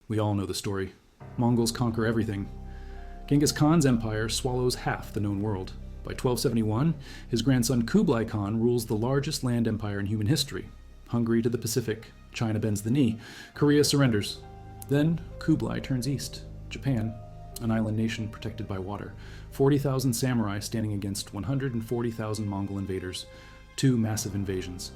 We all know the story. Mongols conquer everything. Genghis Khan's empire swallows half the known world. By 1271, his grandson Kublai Khan rules the largest land empire in human history. Hungary to the Pacific, China bends the knee, Korea surrenders. Then Kublai turns east. Japan, an island nation protected by water. 40,000 samurai standing against 140,000 Mongol invaders. Two massive invasions.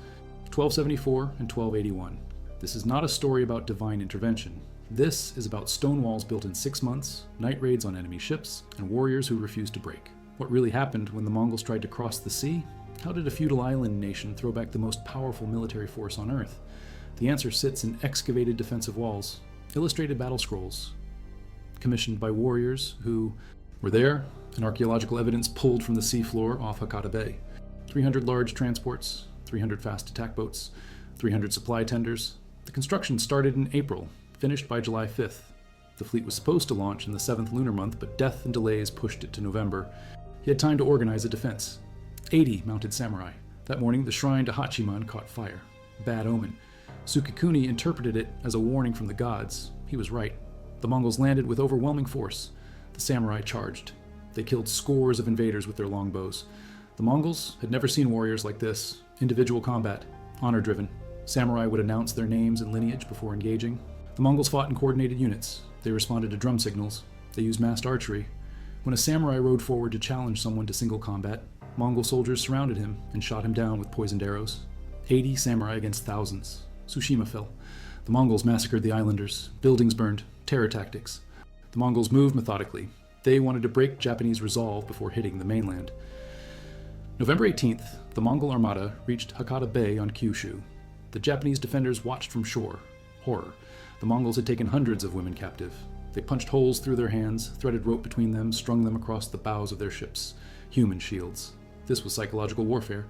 1274 and 1281. This is not a story about divine intervention. This is about stone walls built in 6 months, night raids on enemy ships, and warriors who refused to break. What really happened when the Mongols tried to cross the sea? How did a feudal island nation throw back the most powerful military force on Earth? The answer sits in excavated defensive walls, illustrated battle scrolls, commissioned by warriors who were there, and archaeological evidence pulled from the seafloor off Hakata Bay. 300 large transports, 300 fast attack boats, 300 supply tenders. The construction started in April, finished by July 5th. The fleet was supposed to launch in the 7th lunar month, but death and delays pushed it to November. He had time to organize a defense. 80 mounted samurai. That morning, the shrine to Hachiman caught fire. Bad omen. Sukekuni interpreted it as a warning from the gods. He was right. The Mongols landed with overwhelming force. The samurai charged. They killed scores of invaders with their longbows. The Mongols had never seen warriors like this. Individual combat, honor-driven. Samurai would announce their names and lineage before engaging. The Mongols fought in coordinated units. They responded to drum signals. They used massed archery. When a samurai rode forward to challenge someone to single combat, Mongol soldiers surrounded him and shot him down with poisoned arrows. 80 samurai against thousands. Tsushima fell. The Mongols massacred the islanders. Buildings burned. Terror tactics. The Mongols moved methodically. They wanted to break Japanese resolve before hitting the mainland. November 18th, the Mongol armada reached Hakata Bay on Kyushu. The Japanese defenders watched from shore. Horror. The Mongols had taken hundreds of women captive. They punched holes through their hands, threaded rope between them, strung them across the bows of their ships. Human shields. This was psychological warfare.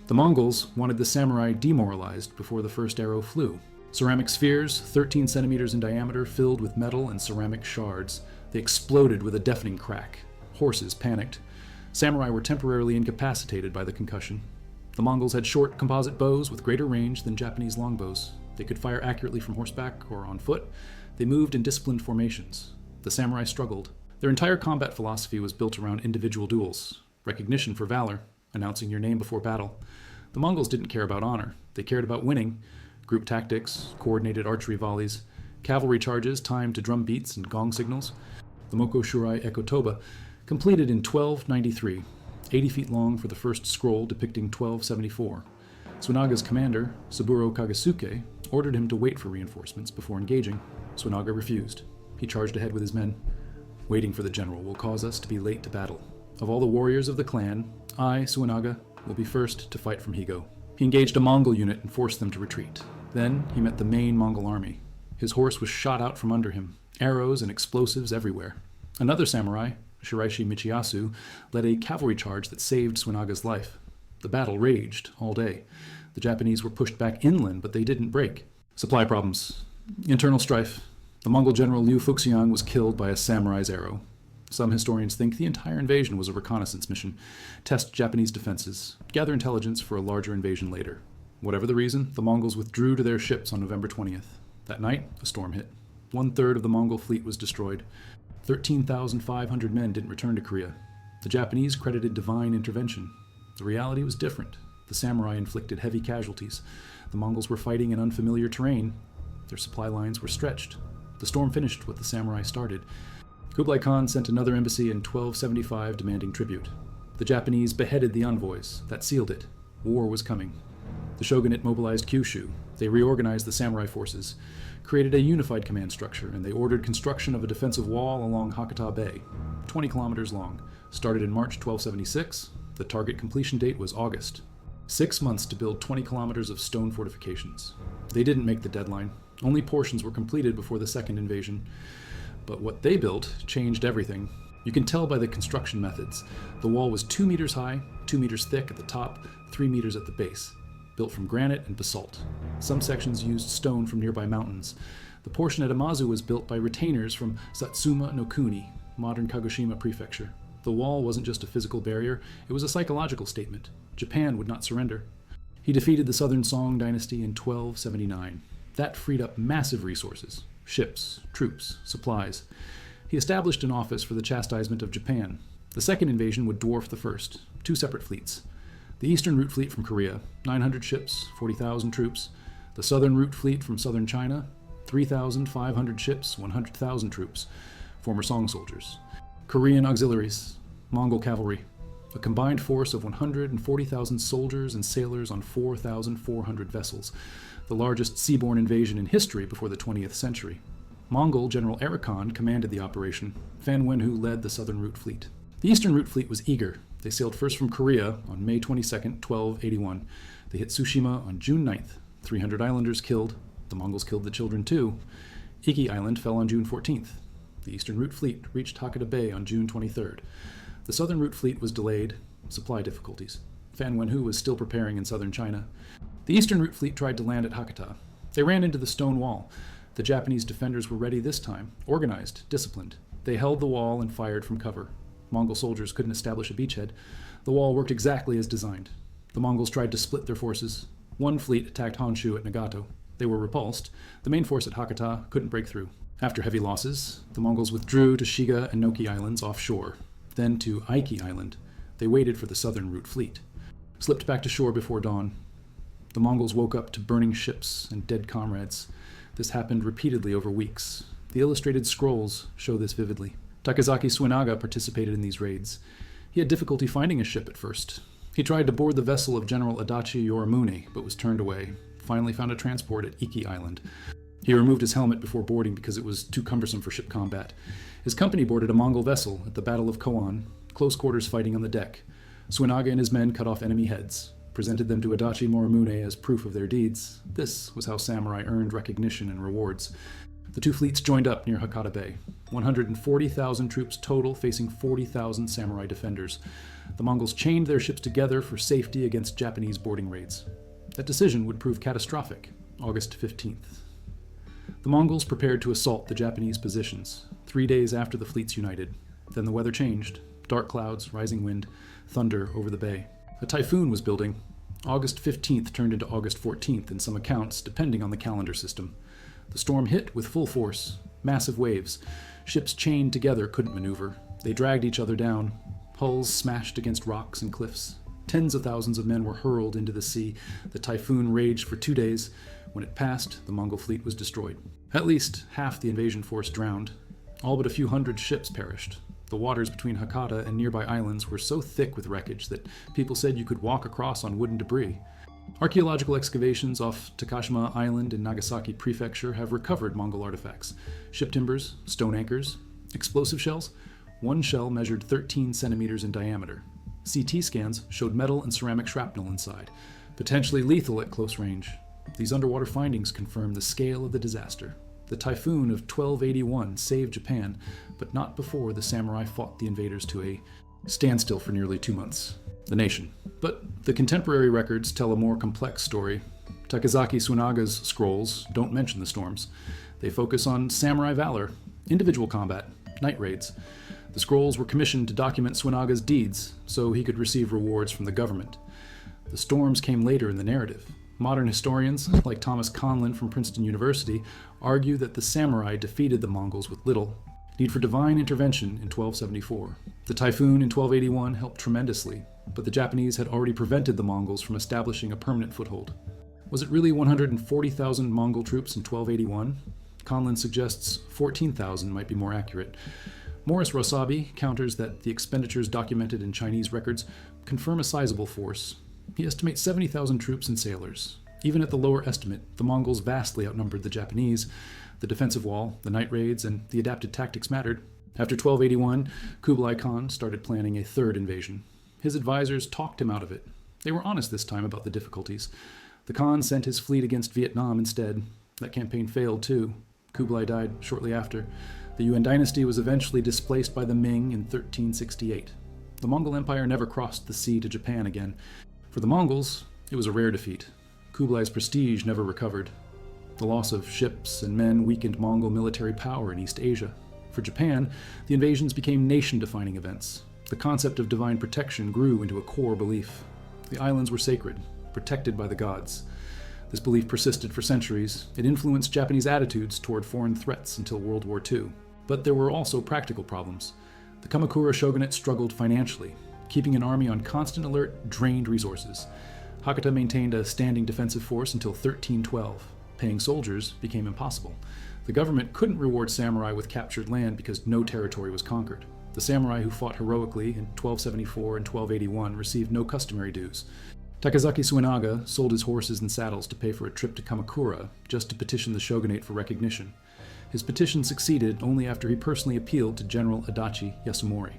The Mongols wanted the samurai demoralized before the first arrow flew. Ceramic spheres, 13 centimeters in diameter, filled with metal and ceramic shards. They exploded with a deafening crack. Horses panicked. Samurai were temporarily incapacitated by the concussion. The Mongols had short composite bows with greater range than Japanese longbows. They could fire accurately from horseback or on foot. They moved in disciplined formations. The samurai struggled. Their entire combat philosophy was built around individual duels, recognition for valor, announcing your name before battle. The Mongols didn't care about honor. They cared about winning. Group tactics, coordinated archery volleys, cavalry charges timed to drum beats and gong signals. The Moko Shurai Ekotoba, completed in 1293, 80 feet long for the first scroll depicting 1274. Suenaga's commander, Saburo Kagasuke, ordered him to wait for reinforcements before engaging. Suenaga refused. He charged ahead with his men. Waiting for the general will cause us to be late to battle. Of all the warriors of the clan, I, Suenaga, will be first to fight from Higo. He engaged a Mongol unit and forced them to retreat. Then he met the main Mongol army. His horse was shot out from under him, arrows and explosives everywhere. Another samurai, Shiraishi Michiyasu, led a cavalry charge that saved Suenaga's life. The battle raged all day. The Japanese were pushed back inland, but they didn't break. Supply problems. Internal strife. The Mongol general Liu Fuxiang was killed by a samurai's arrow. Some historians think the entire invasion was a reconnaissance mission. Test Japanese defenses. Gather intelligence for a larger invasion later. Whatever the reason, the Mongols withdrew to their ships on November 20th. That night, a storm hit. 1/3 of the Mongol fleet was destroyed. 13,500 men didn't return to Korea. The Japanese credited divine intervention. The reality was different. The samurai inflicted heavy casualties. The Mongols were fighting in unfamiliar terrain. Their supply lines were stretched. The storm finished what the samurai started. Kublai Khan sent another embassy in 1275 demanding tribute. The Japanese beheaded the envoys. That sealed it. War was coming. The shogunate mobilized Kyushu. They reorganized the samurai forces, created a unified command structure, and they ordered construction of a defensive wall along Hakata Bay, 20 kilometers long. Started in March 1276. The target completion date was August. 6 months to build 20 kilometers of stone fortifications. They didn't make the deadline. Only portions were completed before the second invasion. But what they built changed everything. You can tell by the construction methods. The wall was 2 meters high, 2 meters thick at the top, 3 meters at the base. Built from granite and basalt. Some sections used stone from nearby mountains. The portion at Amazu was built by retainers from Satsuma no Kuni, modern Kagoshima prefecture. The wall wasn't just a physical barrier, it was a psychological statement. Japan would not surrender. He defeated the Southern Song dynasty in 1279. That freed up massive resources. ships, troops, supplies. He established an office for the chastisement of Japan. The second invasion would dwarf the first, 2 separate fleets. The Eastern Route Fleet from Korea, 900 ships, 40,000 troops. The Southern Route Fleet from southern China, 3,500 ships, 100,000 troops, former Song soldiers. Korean auxiliaries, Mongol cavalry, a combined force of 140,000 soldiers and sailors on 4,400 vessels, the largest seaborne invasion in history before the 20th century. Mongol General Arakan commanded the operation. Fan Wenhu led the Southern Route Fleet. The Eastern Route Fleet was eager. They sailed first from Korea on May 22, 1281. They hit Tsushima on June 9th. 300 islanders killed. The Mongols killed the children too. Iki Island fell on June 14th. The Eastern Route Fleet reached Hakata Bay on June 23rd. The Southern Route Fleet was delayed. Supply difficulties. Fan Wenhu was still preparing in southern China. The Eastern Route Fleet tried to land at Hakata. They ran into the stone wall. The Japanese defenders were ready this time, organized, disciplined. They held the wall and fired from cover. Mongol soldiers couldn't establish a beachhead. The wall worked exactly as designed. The Mongols tried to split their forces. One fleet attacked Honshu at Nagato. They were repulsed. The main force at Hakata couldn't break through. After heavy losses, the Mongols withdrew to Shiga and Noki Islands offshore, then to Aiki Island. They waited for the Southern Route Fleet. Slipped back to shore before dawn. The Mongols woke up to burning ships and dead comrades. This happened repeatedly over weeks. The illustrated scrolls show this vividly. Takazaki Suenaga participated in these raids. He had difficulty finding a ship at first. He tried to board the vessel of General Adachi Yoramune, but was turned away. Finally found a transport at Iki Island. He removed his helmet before boarding because it was too cumbersome for ship combat. His company boarded a Mongol vessel at the Battle of Koan, close quarters fighting on the deck. Suenaga and his men cut off enemy heads, presented them to Adachi Morimune as proof of their deeds. This was how samurai earned recognition and rewards. The two fleets joined up near Hakata Bay. 140,000 troops total facing 40,000 samurai defenders. The Mongols chained their ships together for safety against Japanese boarding raids. That decision would prove catastrophic, August 15th. The Mongols prepared to assault the Japanese positions, 3 days after the fleets united. Then the weather changed. Dark clouds, rising wind, thunder over the bay. A typhoon was building. August 15th turned into August 14th in some accounts, depending on the calendar system. The storm hit with full force, massive waves. Ships chained together couldn't maneuver. They dragged each other down. Hulls smashed against rocks and cliffs. Tens of thousands of men were hurled into the sea. The typhoon raged for 2 days. When it passed, the Mongol fleet was destroyed. At least half the invasion force drowned. All but a few hundred ships perished. The waters between Hakata and nearby islands were so thick with wreckage that people said you could walk across on wooden debris. Archaeological excavations off Takashima Island in Nagasaki Prefecture have recovered Mongol artifacts. Ship timbers, stone anchors, explosive shells. One shell measured 13 centimeters in diameter. CT scans showed metal and ceramic shrapnel inside, potentially lethal at close range. These underwater findings confirm the scale of the disaster. The typhoon of 1281 saved Japan, but not before the samurai fought the invaders to a standstill for nearly 2 months. The nation. But the contemporary records tell a more complex story. Takazaki Suenaga's scrolls don't mention the storms. They focus on samurai valor, individual combat, night raids. The scrolls were commissioned to document Suenaga's deeds, so he could receive rewards from the government. The storms came later in the narrative. Modern historians, like Thomas Conlin from Princeton University, argue that the samurai defeated the Mongols with little. Need for divine intervention in 1274. The typhoon in 1281 helped tremendously, but the Japanese had already prevented the Mongols from establishing a permanent foothold. Was it really 140,000 Mongol troops in 1281? Conlin suggests 14,000 might be more accurate. Morris Rosabi counters that the expenditures documented in Chinese records confirm a sizable force. He estimates 70,000 troops and sailors. Even at the lower estimate, the Mongols vastly outnumbered the Japanese. The defensive wall, the night raids, and the adapted tactics mattered. After 1281, Kublai Khan started planning a third invasion. His advisors talked him out of it. They were honest this time about the difficulties. The Khan sent his fleet against Vietnam instead. That campaign failed too. Kublai died shortly after. The Yuan dynasty was eventually displaced by the Ming in 1368. The Mongol Empire never crossed the sea to Japan again. For the Mongols, it was a rare defeat. Kublai's prestige never recovered. The loss of ships and men weakened Mongol military power in East Asia. For Japan, the invasions became nation-defining events. The concept of divine protection grew into a core belief. The islands were sacred, protected by the gods. This belief persisted for centuries. It influenced Japanese attitudes toward foreign threats until World War II. But there were also practical problems. The Kamakura shogunate struggled financially. Keeping an army on constant alert drained resources. Hakata maintained a standing defensive force until 1312. Paying soldiers became impossible. The government couldn't reward samurai with captured land because no territory was conquered. The samurai who fought heroically in 1274 and 1281 received no customary dues. Takazaki Suenaga sold his horses and saddles to pay for a trip to Kamakura, just to petition the shogunate for recognition. His petition succeeded only after he personally appealed to General Adachi Yasumori.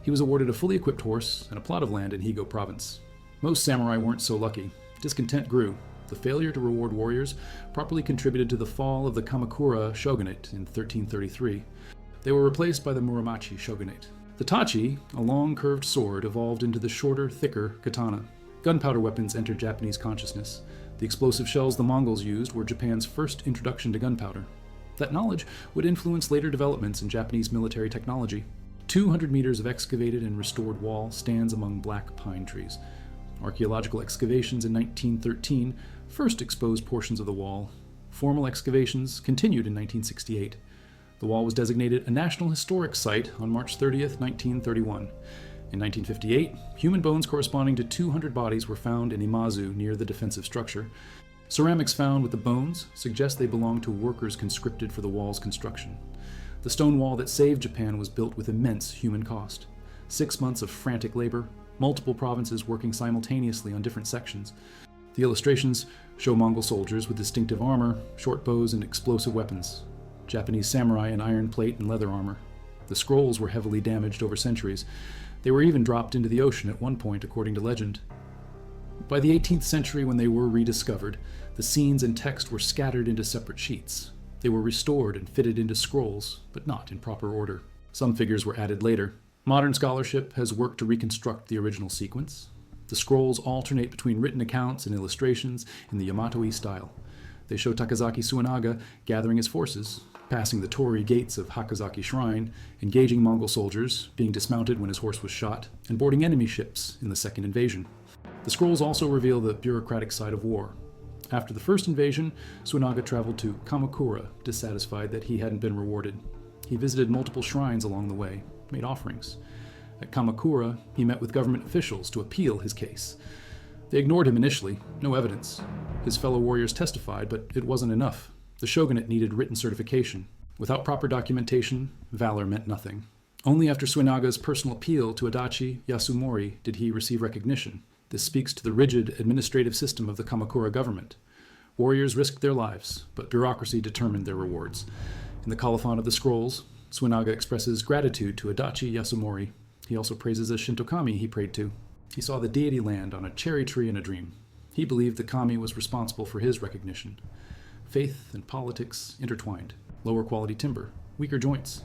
He was awarded a fully equipped horse and a plot of land in Higo province. Most samurai weren't so lucky. Discontent grew. The failure to reward warriors properly contributed to the fall of the Kamakura shogunate in 1333. They were replaced by the Muromachi shogunate. The tachi, a long curved sword, evolved into the shorter, thicker katana. Gunpowder weapons entered Japanese consciousness. The explosive shells the Mongols used were Japan's first introduction to gunpowder. That knowledge would influence later developments in Japanese military technology. 200 meters of excavated and restored wall stands among black pine trees. Archaeological excavations in 1913 first exposed portions of the wall. Formal excavations continued in 1968. The wall was designated a National Historic Site on March 30th, 1931. In 1958, human bones corresponding to 200 bodies were found in Imazu near the defensive structure. Ceramics found with the bones suggest they belonged to workers conscripted for the wall's construction. The stone wall that saved Japan was built with immense human cost. 6 months of frantic labor, multiple provinces working simultaneously on different sections. The illustrations show Mongol soldiers with distinctive armor, short bows, and explosive weapons. Japanese samurai in iron plate and leather armor. The scrolls were heavily damaged over centuries. They were even dropped into the ocean at one point, according to legend. By the 18th century, when they were rediscovered, the scenes and text were scattered into separate sheets. They were restored and fitted into scrolls, but not in proper order. Some figures were added later. Modern scholarship has worked to reconstruct the original sequence. The scrolls alternate between written accounts and illustrations in the Yamato-y style. They show Takazaki Suenaga gathering his forces, passing the torii gates of Hakazaki Shrine, engaging Mongol soldiers, being dismounted when his horse was shot, and boarding enemy ships in the second invasion. The scrolls also reveal the bureaucratic side of war. After the first invasion, Suenaga traveled to Kamakura, dissatisfied that he hadn't been rewarded. He visited multiple shrines along the way, made offerings. At Kamakura, he met with government officials to appeal his case. They ignored him initially, no evidence. His fellow warriors testified, but it wasn't enough. The shogunate needed written certification. Without proper documentation, valor meant nothing. Only after Suenaga's personal appeal to Adachi Yasumori did he receive recognition. This speaks to the rigid administrative system of the Kamakura government. Warriors risked their lives, but bureaucracy determined their rewards. In the Colophon of the Scrolls, Suenaga expresses gratitude to Adachi Yasumori. He also praises a Shinto kami he prayed to. He saw the deity land on a cherry tree in a dream. He believed the kami was responsible for his recognition. Faith and politics intertwined. Lower quality timber, weaker joints.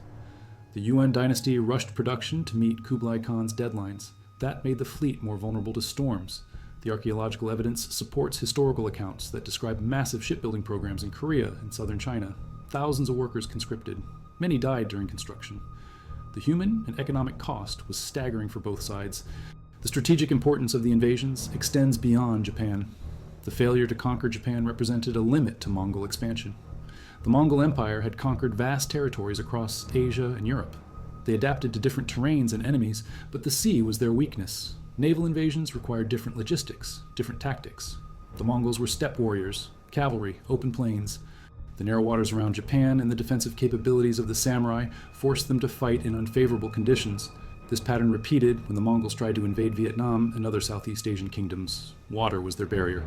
The Yuan dynasty rushed production to meet Kublai Khan's deadlines. That made the fleet more vulnerable to storms. The archaeological evidence supports historical accounts that describe massive shipbuilding programs in Korea and southern China. Thousands of workers conscripted. Many died during construction. The human and economic cost was staggering for both sides. The strategic importance of the invasions extends beyond Japan. The failure to conquer Japan represented a limit to Mongol expansion. The Mongol Empire had conquered vast territories across Asia and Europe. They adapted to different terrains and enemies, but the sea was their weakness. Naval invasions required different logistics, different tactics. The Mongols were steppe warriors, cavalry, open plains. The narrow waters around Japan and the defensive capabilities of the samurai forced them to fight in unfavorable conditions. This pattern repeated when the Mongols tried to invade Vietnam and other Southeast Asian kingdoms. Water was their barrier.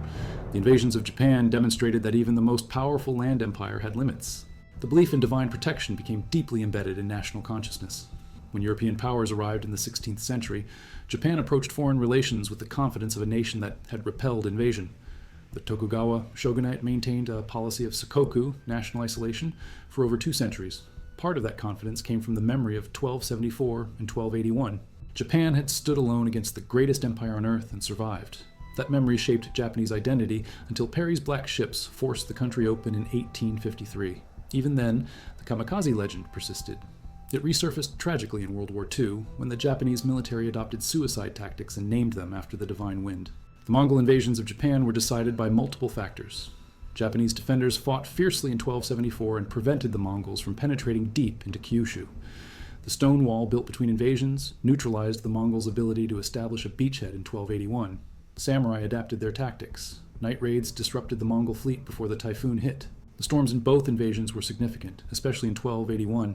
The invasions of Japan demonstrated that even the most powerful land empire had limits. The belief in divine protection became deeply embedded in national consciousness. When European powers arrived in the 16th century, Japan approached foreign relations with the confidence of a nation that had repelled invasion. The Tokugawa shogunate maintained a policy of sakoku, national isolation, for over 2 centuries. Part of that confidence came from the memory of 1274 and 1281. Japan had stood alone against the greatest empire on earth and survived. That memory shaped Japanese identity until Perry's black ships forced the country open in 1853. Even then, the kamikaze legend persisted. It resurfaced tragically in World War II when the Japanese military adopted suicide tactics and named them after the divine wind. The Mongol invasions of Japan were decided by multiple factors. Japanese defenders fought fiercely in 1274 and prevented the Mongols from penetrating deep into Kyushu. The stone wall built between invasions neutralized the Mongols' ability to establish a beachhead in 1281. The samurai adapted their tactics. Night raids disrupted the Mongol fleet before the typhoon hit. The storms in both invasions were significant, especially in 1281,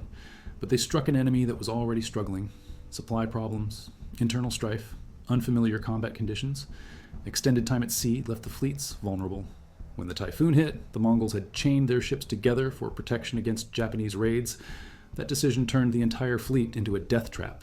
but they struck an enemy that was already struggling. Supply problems, internal strife, unfamiliar combat conditions, extended time at sea left the fleets vulnerable. When the typhoon hit, the Mongols had chained their ships together for protection against Japanese raids. That decision turned the entire fleet into a death trap.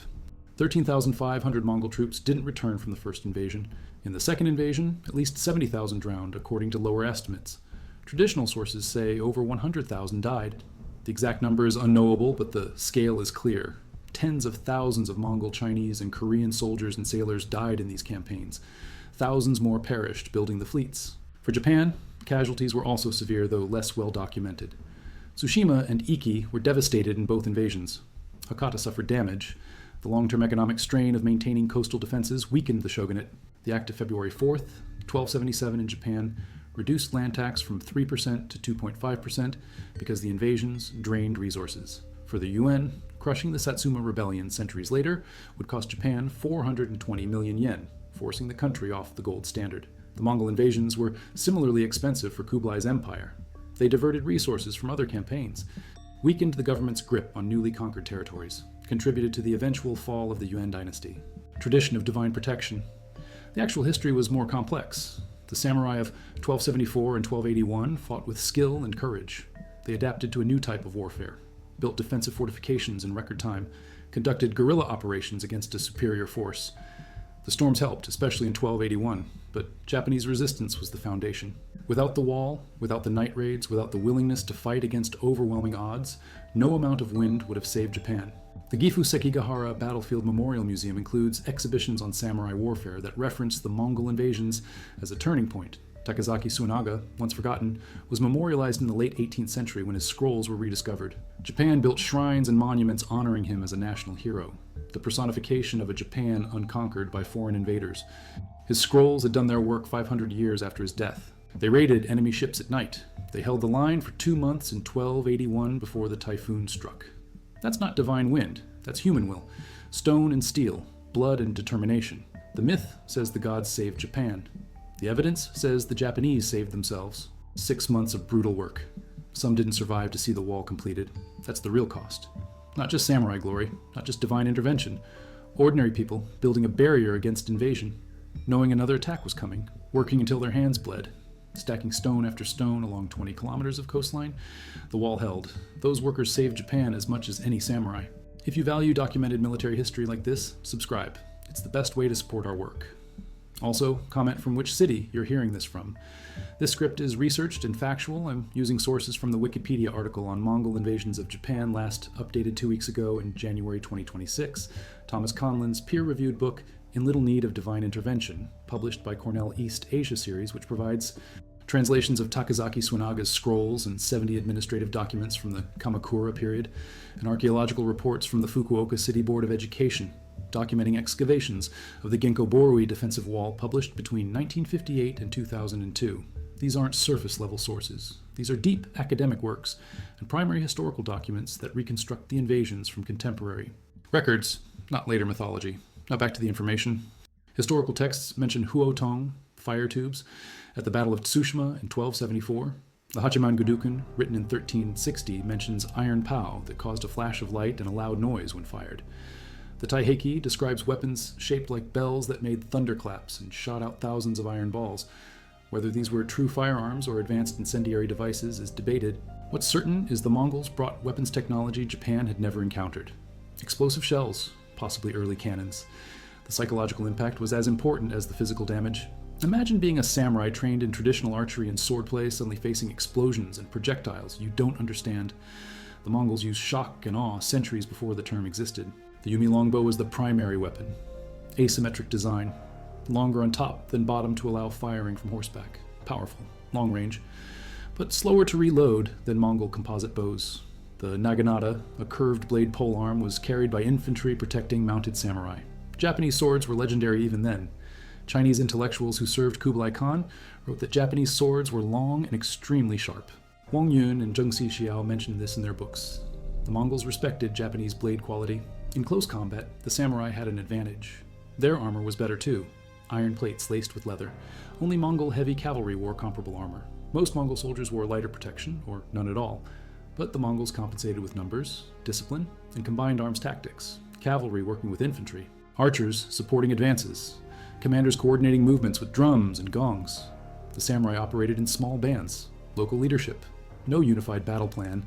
13,500 Mongol troops didn't return from the first invasion. In the second invasion, at least 70,000 drowned, according to lower estimates. Traditional sources say over 100,000 died. The exact number is unknowable, but the scale is clear. Tens of thousands of Mongol, Chinese, and Korean soldiers and sailors died in these campaigns. Thousands more perished building the fleets. For Japan, casualties were also severe, though less well documented. Tsushima and Iki were devastated in both invasions. Hakata suffered damage. The long-term economic strain of maintaining coastal defenses weakened the shogunate. The Act of February 4th, 1277 in Japan, reduced land tax from 3% to 2.5% because the invasions drained resources. For the UN, crushing the Satsuma Rebellion centuries later would cost Japan 420 million yen, forcing the country off the gold standard. The Mongol invasions were similarly expensive for Kublai's empire. They diverted resources from other campaigns, weakened the government's grip on newly conquered territories, contributed to the eventual fall of the Yuan dynasty. Tradition of divine protection. The actual history was more complex. The samurai of 1274 and 1281 fought with skill and courage. They adapted to a new type of warfare, built defensive fortifications in record time, conducted guerrilla operations against a superior force. The storms helped, especially in 1281, but Japanese resistance was the foundation. Without the wall, without the night raids, without the willingness to fight against overwhelming odds, no amount of wind would have saved Japan. The Gifu Sekigahara Battlefield Memorial Museum includes exhibitions on samurai warfare that reference the Mongol invasions as a turning point. Takazaki Suinaga, once forgotten, was memorialized in the late 18th century when his scrolls were rediscovered. Japan built shrines and monuments honoring him as a national hero, the personification of a Japan unconquered by foreign invaders. His scrolls had done their work 500 years after his death. They raided enemy ships at night. They held the line for 2 months in 1281 before the typhoon struck. That's not divine wind, that's human will. Stone and steel, blood and determination. The myth says the gods saved Japan. The evidence says the Japanese saved themselves. 6 months of brutal work. Some didn't survive to see the wall completed. That's the real cost. Not just samurai glory, not just divine intervention. Ordinary people building a barrier against invasion, knowing another attack was coming, working until their hands bled, stacking stone after stone along 20 kilometers of coastline. The wall held. Those workers saved Japan as much as any samurai. If you value documented military history like this, subscribe. It's the best way to support our work. Also, comment from which city you're hearing this from. This script is researched and factual. I'm using sources from the Wikipedia article on Mongol invasions of Japan, last updated 2 weeks ago in January 2026, Thomas Conlin's peer-reviewed book, In Little Need of Divine Intervention, published by Cornell East Asia series, which provides translations of Takazaki Suinaga's scrolls and 70 administrative documents from the Kamakura period, and archaeological reports from the Fukuoka City Board of Education, documenting excavations of the Genko-Borui defensive wall published between 1958 and 2002. These aren't surface-level sources. These are deep academic works and primary historical documents that reconstruct the invasions from contemporary records, not later mythology. Now back to the information. Historical texts mention huotong, fire tubes, at the Battle of Tsushima in 1274. The Hachiman Gudukan, written in 1360, mentions iron pow that caused a flash of light and a loud noise when fired. The Taiheki describes weapons shaped like bells that made thunderclaps and shot out thousands of iron balls. Whether these were true firearms or advanced incendiary devices is debated. What's certain is the Mongols brought weapons technology Japan had never encountered. Explosive shells, possibly early cannons. The psychological impact was as important as the physical damage. Imagine being a samurai trained in traditional archery and swordplay suddenly facing explosions and projectiles you don't understand. The Mongols used shock and awe centuries before the term existed. The Yumi longbow was the primary weapon. Asymmetric design, longer on top than bottom to allow firing from horseback. Powerful, long range, but slower to reload than Mongol composite bows. The naginata, a curved blade polearm, was carried by infantry protecting mounted samurai. Japanese swords were legendary even then. Chinese intellectuals who served Kublai Khan wrote that Japanese swords were long and extremely sharp. Wang Yun and Zheng Xixiao mentioned this in their books. The Mongols respected Japanese blade quality. In close combat, the samurai had an advantage. Their armor was better too, iron plates laced with leather. Only Mongol heavy cavalry wore comparable armor. Most Mongol soldiers wore lighter protection, or none at all. But the Mongols compensated with numbers, discipline, and combined arms tactics. Cavalry working with infantry. Archers supporting advances. Commanders coordinating movements with drums and gongs. The samurai operated in small bands. Local leadership. No unified battle plan.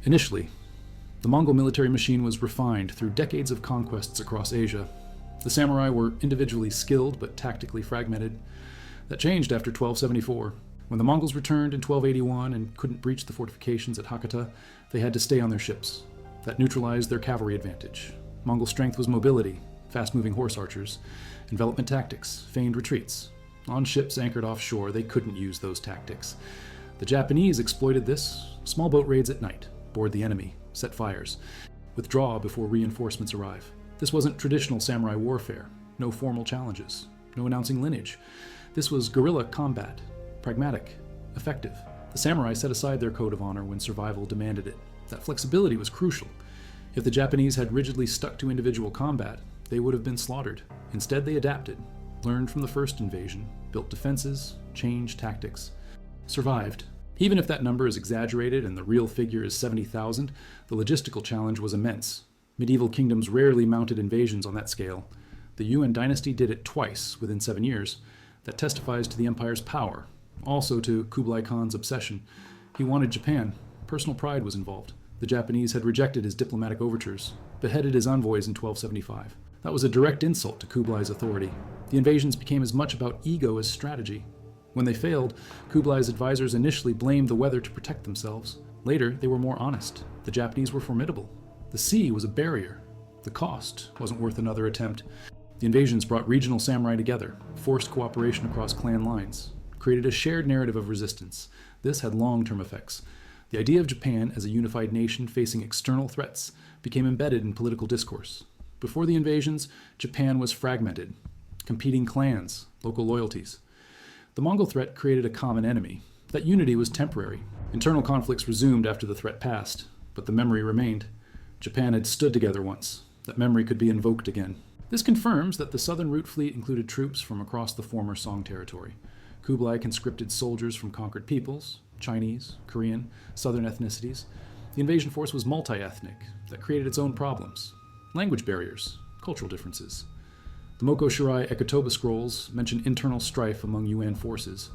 Initially, the Mongol military machine was refined through decades of conquests across Asia. The samurai were individually skilled but tactically fragmented. That changed after 1274. When the Mongols returned in 1281 and couldn't breach the fortifications at Hakata, they had to stay on their ships. That neutralized their cavalry advantage. Mongol strength was mobility, fast-moving horse archers, envelopment tactics, feigned retreats. On ships anchored offshore, they couldn't use those tactics. The Japanese exploited this. Small boat raids at night, board the enemy, set fires, withdraw before reinforcements arrive. This wasn't traditional samurai warfare. No formal challenges, no announcing lineage. This was guerrilla combat, pragmatic, effective. The samurai set aside their code of honor when survival demanded it. That flexibility was crucial. If the Japanese had rigidly stuck to individual combat, they would have been slaughtered. Instead, they adapted, learned from the first invasion, built defenses, changed tactics, survived. Even if that number is exaggerated and the real figure is 70,000, the logistical challenge was immense. Medieval kingdoms rarely mounted invasions on that scale. The Yuan dynasty did it twice within 7 years. That testifies to the empire's power, also to Kublai Khan's obsession. He wanted Japan. Personal pride was involved. The Japanese had rejected his diplomatic overtures, beheaded his envoys in 1275. That was a direct insult to Kublai's authority. The invasions became as much about ego as strategy. When they failed, Kublai's advisors initially blamed the weather to protect themselves. Later, they were more honest. The Japanese were formidable. The sea was a barrier. The cost wasn't worth another attempt. The invasions brought regional samurai together, forced cooperation across clan lines, created a shared narrative of resistance. This had long-term effects. The idea of Japan as a unified nation facing external threats became embedded in political discourse. Before the invasions, Japan was fragmented, competing clans, local loyalties. The Mongol threat created a common enemy. That unity was temporary. Internal conflicts resumed after the threat passed, but the memory remained. Japan had stood together once. That memory could be invoked again. This confirms that the Southern Route Fleet included troops from across the former Song territory. Kublai conscripted soldiers from conquered peoples, Chinese, Korean, Southern ethnicities. The invasion force was multi-ethnic. That created its own problems. Language barriers, cultural differences. The Moko Shirai Ekotoba scrolls mention internal strife among Yuan forces.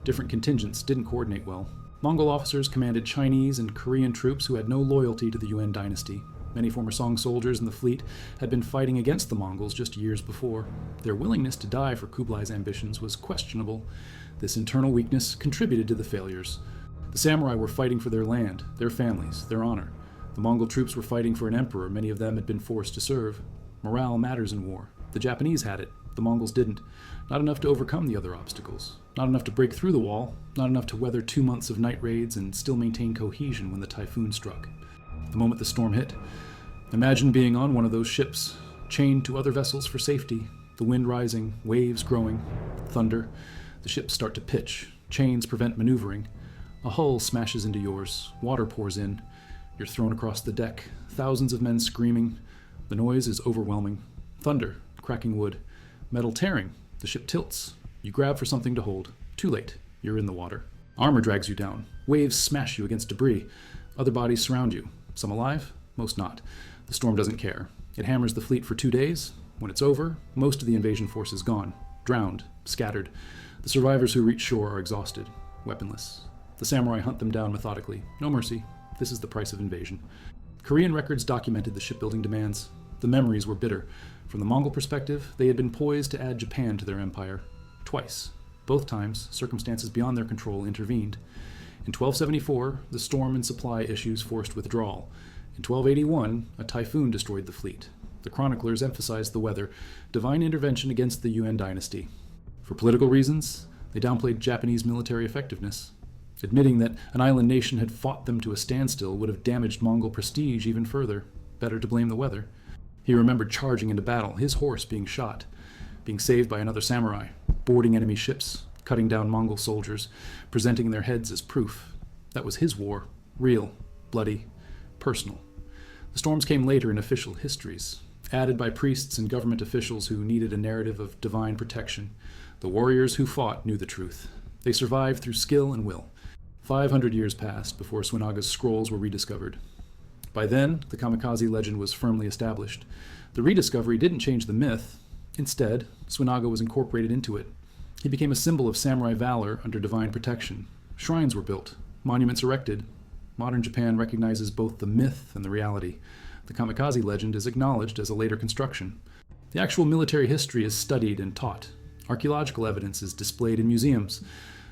Different contingents didn't coordinate well. Mongol officers commanded Chinese and Korean troops who had no loyalty to the Yuan dynasty. Many former Song soldiers in the fleet had been fighting against the Mongols just years before. Their willingness to die for Kublai's ambitions was questionable. This internal weakness contributed to the failures. The samurai were fighting for their land, their families, their honor. The Mongol troops were fighting for an emperor many of them had been forced to serve. Morale matters in war. The Japanese had it. The Mongols didn't. Not enough to overcome the other obstacles. Not enough to break through the wall. Not enough to weather 2 months of night raids and still maintain cohesion when the typhoon struck. The moment the storm hit, imagine being on one of those ships, chained to other vessels for safety, the wind rising, waves growing, thunder. The ships start to pitch. Chains prevent maneuvering. A hull smashes into yours. Water pours in. You're thrown across the deck. Thousands of men screaming. The noise is overwhelming. Thunder, cracking wood. Metal tearing. The ship tilts. You grab for something to hold. Too late. You're in the water. Armor drags you down. Waves smash you against debris. Other bodies surround you. Some alive, most not. The storm doesn't care. It hammers the fleet for 2 days. When it's over, most of the invasion force is gone. Drowned. Scattered. The survivors who reach shore are exhausted. Weaponless. The samurai hunt them down methodically. No mercy. This is the price of invasion. Korean records documented the shipbuilding demands. The memories were bitter. From the Mongol perspective, they had been poised to add Japan to their empire. Twice. Both times, circumstances beyond their control intervened. In 1274, the storm and supply issues forced withdrawal. In 1281, a typhoon destroyed the fleet. The chroniclers emphasized the weather, divine intervention against the Yuan dynasty. For political reasons, they downplayed Japanese military effectiveness. Admitting that an island nation had fought them to a standstill would have damaged Mongol prestige even further. Better to blame the weather. He remembered charging into battle, his horse being shot. being saved by another samurai, boarding enemy ships, cutting down Mongol soldiers, presenting their heads as proof. That was his war, real, bloody, personal. The storms came later in official histories, added by priests and government officials who needed a narrative of divine protection. The warriors who fought knew the truth. They survived through skill and will. 500 years passed before Suenaga's scrolls were rediscovered. By then, the kamikaze legend was firmly established. The rediscovery didn't change the myth. Instead, Suenaga was incorporated into it. He became a symbol of samurai valor under divine protection. Shrines were built, monuments erected. Modern Japan recognizes both the myth and the reality. The kamikaze legend is acknowledged as a later construction. The actual military history is studied and taught. Archaeological evidence is displayed in museums.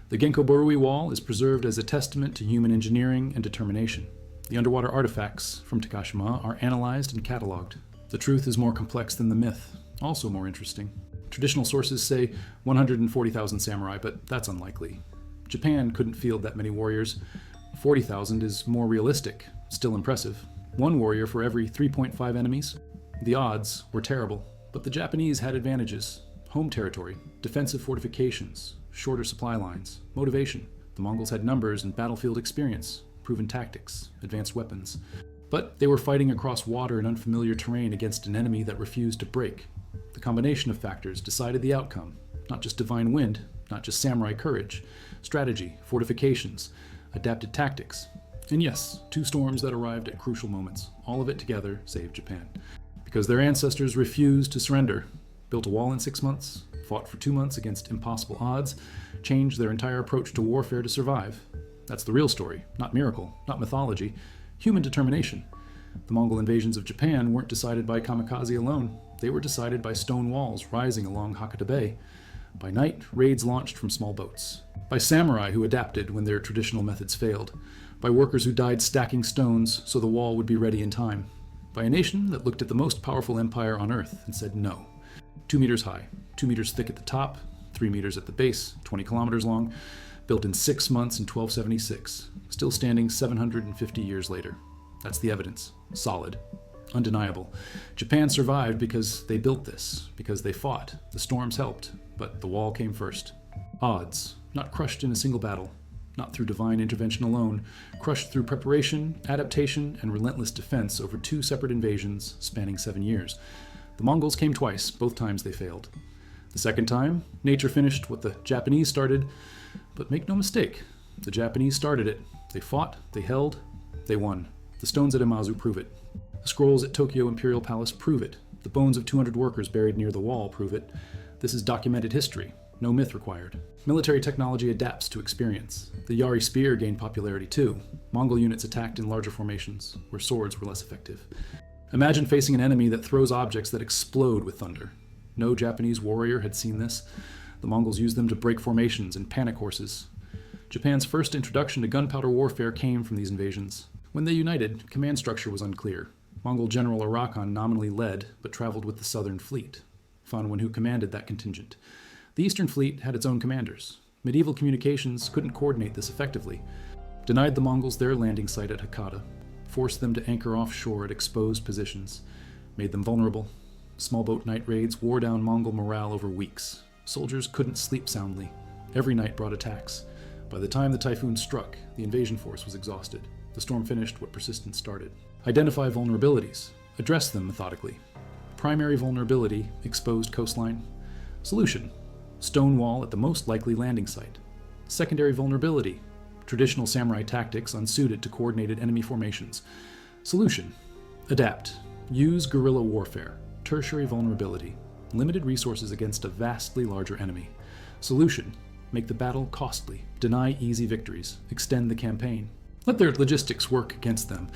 The Genko-Borui Wall is preserved as a testament to human engineering and determination. The underwater artifacts from Takashima are analyzed and cataloged. The truth is more complex than the myth, also more interesting. Traditional sources say 140,000 samurai, but that's unlikely. Japan couldn't field that many warriors. 40,000 is more realistic, still impressive. One warrior for every 3.5 enemies. The odds were terrible, but the Japanese had advantages. Home territory, defensive fortifications, shorter supply lines, motivation. The Mongols had numbers and battlefield experience, proven tactics, advanced weapons. But they were fighting across water and unfamiliar terrain against an enemy that refused to break. The combination of factors decided the outcome, not just divine wind, not just samurai courage, strategy, fortifications, adapted tactics. And yes, two storms that arrived at crucial moments. All of it together saved Japan. Because their ancestors refused to surrender, built a wall in 6 months, fought for 2 months against impossible odds, changed their entire approach to warfare to survive. That's the real story, not miracle, not mythology, human determination. The Mongol invasions of Japan weren't decided by kamikaze alone. They were decided by stone walls rising along Hakata Bay. By night, raids launched from small boats. By samurai who adapted when their traditional methods failed. By workers who died stacking stones so the wall would be ready in time. By a nation that looked at the most powerful empire on earth and said no. 2 meters high, 2 meters thick at the top, 3 meters at the base, 20 kilometers long, built in 6 months in 1276, still standing 750 years later. That's the evidence. Solid. Undeniable. Japan survived because they built this, because they fought. The storms helped, but the wall came first. Odds, not crushed in a single battle, not through divine intervention alone, crushed through preparation, adaptation, and relentless defense over 2 separate invasions spanning 7 years. The Mongols came twice, both times they failed. The second time, nature finished what the Japanese started, but make no mistake, the Japanese started it. They fought, they held, they won. The stones at Imazu prove it. The scrolls at Tokyo Imperial Palace prove it. The bones of 200 workers buried near the wall prove it. This is documented history, no myth required. Military technology adapts to experience. The Yari spear gained popularity too. Mongol units attacked in larger formations, where swords were less effective. Imagine facing an enemy that throws objects that explode with thunder. No Japanese warrior had seen this. The Mongols used them to break formations and panic horses. Japan's first introduction to gunpowder warfare came from these invasions. When they united, command structure was unclear. Mongol General Arakan nominally led, but traveled with the Southern Fleet. Fanwen who commanded that contingent. The Eastern Fleet had its own commanders. Medieval communications couldn't coordinate this effectively. Denied the Mongols their landing site at Hakata. Forced them to anchor offshore at exposed positions. Made them vulnerable. Small boat night raids wore down Mongol morale over weeks. Soldiers couldn't sleep soundly. Every night brought attacks. By the time the typhoon struck, the invasion force was exhausted. The storm finished what persistence started. Identify vulnerabilities. Address them methodically. Primary vulnerability, exposed coastline. Solution. Stone wall at the most likely landing site. Secondary vulnerability. Traditional samurai tactics unsuited to coordinated enemy formations. Solution. Adapt. Use guerrilla warfare. Tertiary vulnerability. Limited resources against a vastly larger enemy. Solution. Make the battle costly. Deny easy victories. Extend the campaign. Let their logistics work against them.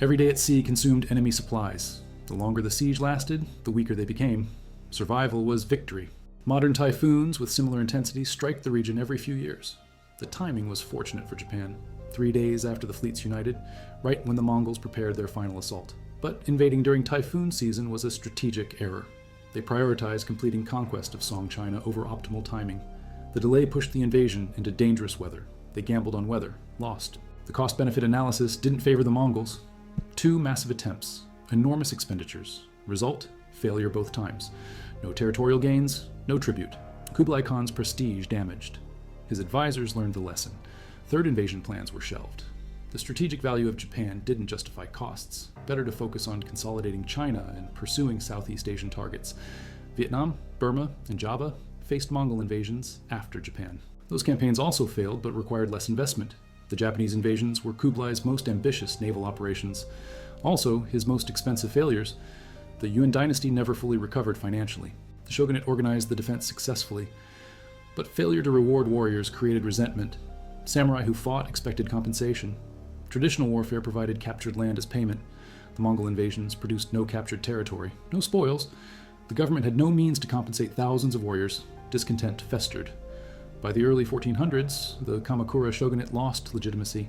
Every day at sea consumed enemy supplies. The longer the siege lasted, the weaker they became. Survival was victory. Modern typhoons with similar intensity strike the region every few years. The timing was fortunate for Japan. 3 days after the fleets united, right when the Mongols prepared their final assault. But invading during typhoon season was a strategic error. They prioritized completing conquest of Song China over optimal timing. The delay pushed the invasion into dangerous weather. They gambled on weather, lost. The cost-benefit analysis didn't favor the Mongols. 2 massive attempts, enormous expenditures. Result? failure both times. No territorial gains, no tribute. Kublai Khan's prestige damaged. His advisors learned the lesson. Third invasion plans were shelved. The strategic value of Japan didn't justify costs. Better to focus on consolidating China and pursuing Southeast Asian targets. Vietnam, Burma, and Java faced Mongol invasions after Japan. Those campaigns also failed, but required less investment. The Japanese invasions were Kublai's most ambitious naval operations. Also, his most expensive failures. The Yuan dynasty never fully recovered financially. The shogunate organized the defense successfully, but failure to reward warriors created resentment. Samurai who fought expected compensation. Traditional warfare provided captured land as payment. The Mongol invasions produced no captured territory, no spoils. The government had no means to compensate thousands of warriors. Discontent festered. By the early 1400s, the Kamakura shogunate lost legitimacy.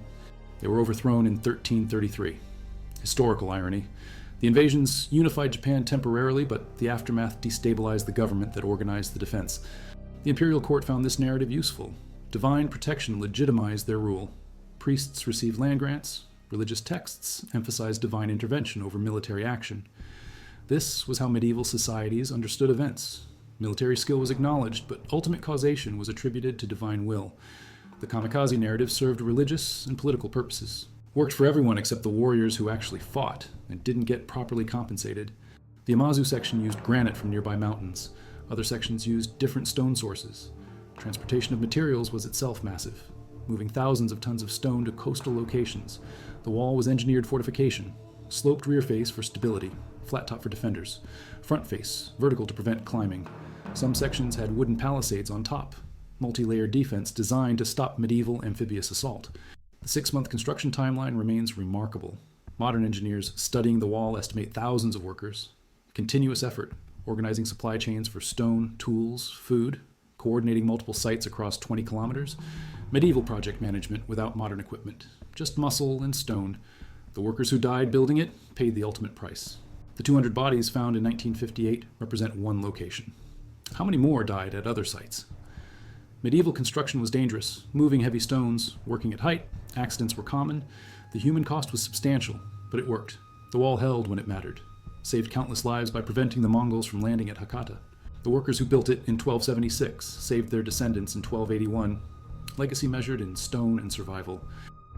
They were overthrown in 1333. Historical irony. The invasions unified Japan temporarily, but the aftermath destabilized the government that organized the defense. The imperial court found this narrative useful. Divine protection legitimized their rule. Priests received land grants. Religious texts emphasized divine intervention over military action. This was how medieval societies understood events. Military skill was acknowledged, but ultimate causation was attributed to divine will. The kamikaze narrative served religious and political purposes. Worked for everyone except the warriors who actually fought and didn't get properly compensated. The Amazu section used granite from nearby mountains. Other sections used different stone sources. Transportation of materials was itself massive, moving thousands of tons of stone to coastal locations. The wall was engineered fortification, sloped rear face for stability, flat top for defenders, front face, vertical to prevent climbing. Some sections had wooden palisades on top, multi-layered defense designed to stop medieval amphibious assault. The 6-month construction timeline remains remarkable. Modern engineers studying the wall estimate thousands of workers. Continuous effort, organizing supply chains for stone, tools, food, coordinating multiple sites across 20 kilometers. Medieval project management without modern equipment, just muscle and stone. The workers who died building it paid the ultimate price. The 200 bodies found in 1958 represent one location. How many more died at other sites? Medieval construction was dangerous, moving heavy stones, working at height, accidents were common. The human cost was substantial, but it worked. The wall held when it mattered, saved countless lives by preventing the Mongols from landing at Hakata. The workers who built it in 1276 saved their descendants in 1281, legacy measured in stone and survival.